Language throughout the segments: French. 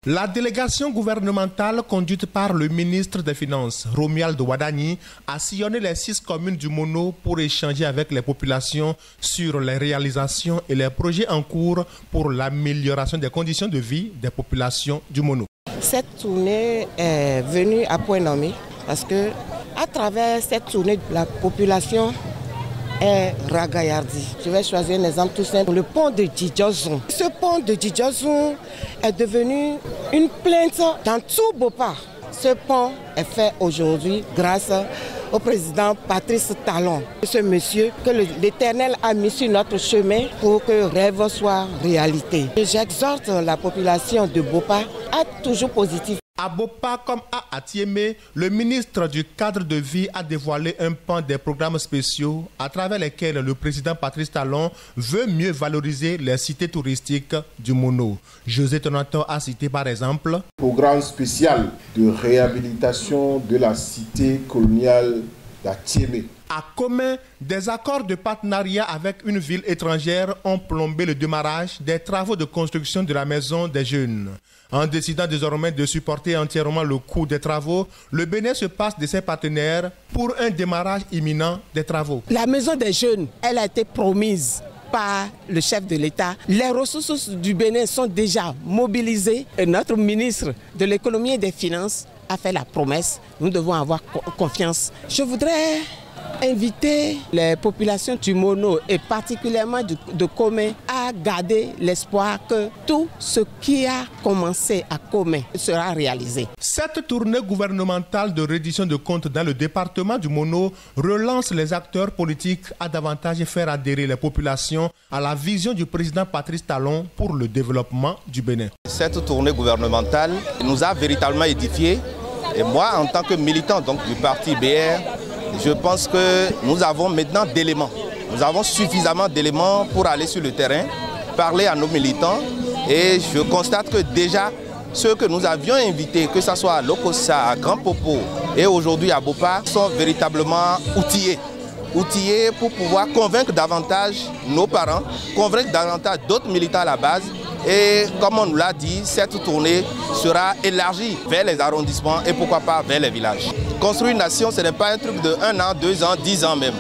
La délégation gouvernementale conduite par le ministre des Finances, Romuald Wadani, a sillonné les 6 communes du Mono pour échanger avec les populations sur les réalisations et les projets en cours pour l'amélioration des conditions de vie des populations du Mono. Cette tournée est venue à point nommé parce que à travers cette tournée, la population est ragaillardie. Je vais choisir un exemple tout simple, le pont de Djidjozon. Ce pont de Djidjozon est devenu une plainte dans tout Bopa. Ce pont est fait aujourd'hui grâce au président Patrice Talon. Ce monsieur que l'Éternel a mis sur notre chemin pour que le rêve soit réalité. J'exhorte la population de Bopa à être toujours positive. À Bopa comme à Atiémé, le ministre du cadre de vie a dévoilé un pan des programmes spéciaux à travers lesquels le président Patrice Talon veut mieux valoriser les cités touristiques du Mono. José Tonato a cité par exemple programme spécial de réhabilitation de la cité coloniale d'Atiémé. À Comé, des accords de partenariat avec une ville étrangère ont plombé le démarrage des travaux de construction de la maison des jeunes. En décidant désormais de supporter entièrement le coût des travaux, le Bénin se passe de ses partenaires pour un démarrage imminent des travaux. La maison des jeunes, elle a été promise par le chef de l'État. Les ressources du Bénin sont déjà mobilisées et notre ministre de l'économie et des finances a fait la promesse. Nous devons avoir confiance. Je voudrais inviter les populations du Mono et particulièrement de Comé à garder l'espoir que tout ce qui a commencé à Comé sera réalisé. Cette tournée gouvernementale de reddition de comptes dans le département du Mono relance les acteurs politiques à davantage faire adhérer les populations à la vision du président Patrice Talon pour le développement du Bénin. Cette tournée gouvernementale nous a véritablement édifiés. Et moi, en tant que militant du parti BR, je pense que nous avons maintenant d'éléments. Nous avons suffisamment d'éléments pour aller sur le terrain, parler à nos militants. Et je constate que déjà, ceux que nous avions invités, que ce soit à Lokossa, à Grand Popo et aujourd'hui à Bopa, sont véritablement outillés. Outillés pour pouvoir convaincre davantage nos parents, convaincre davantage d'autres militants à la base. Et comme on nous l'a dit, cette tournée sera élargie vers les arrondissements et pourquoi pas vers les villages. Construire une nation, ce n'est pas un truc de 1 an, 2 ans, 10 ans même.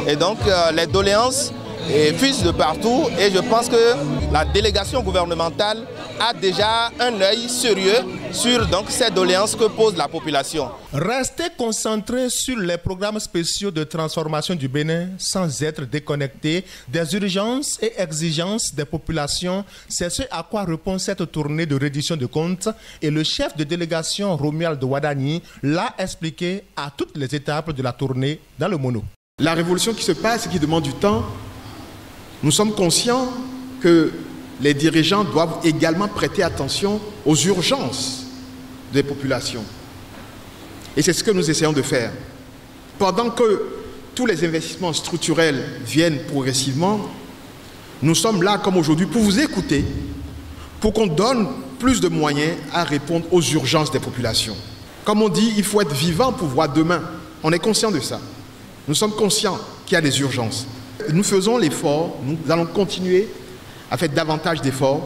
Et donc les doléances fusent de partout et je pense que la délégation gouvernementale a déjà un œil sérieux sur ces doléances que pose la population. Rester concentré sur les programmes spéciaux de transformation du Bénin sans être déconnecté des urgences et exigences des populations, c'est ce à quoi répond cette tournée de reddition de comptes et le chef de délégation Romuald Wadani l'a expliqué à toutes les étapes de la tournée dans le Mono. La révolution qui se passe et qui demande du temps, nous sommes conscients que les dirigeants doivent également prêter attention aux urgences des populations. Et c'est ce que nous essayons de faire. Pendant que tous les investissements structurels viennent progressivement, nous sommes là, comme aujourd'hui, pour vous écouter, pour qu'on donne plus de moyens à répondre aux urgences des populations. Comme on dit, il faut être vivant pour voir demain. On est conscient de ça. Nous sommes conscients qu'il y a des urgences. Nous faisons l'effort, nous allons continuer à faire davantage d'efforts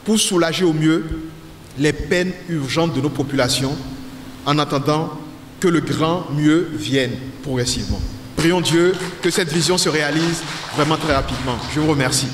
pour soulager au mieux les peines urgentes de nos populations en attendant que le grand mieux vienne progressivement. Prions Dieu que cette vision se réalise vraiment très rapidement. Je vous remercie.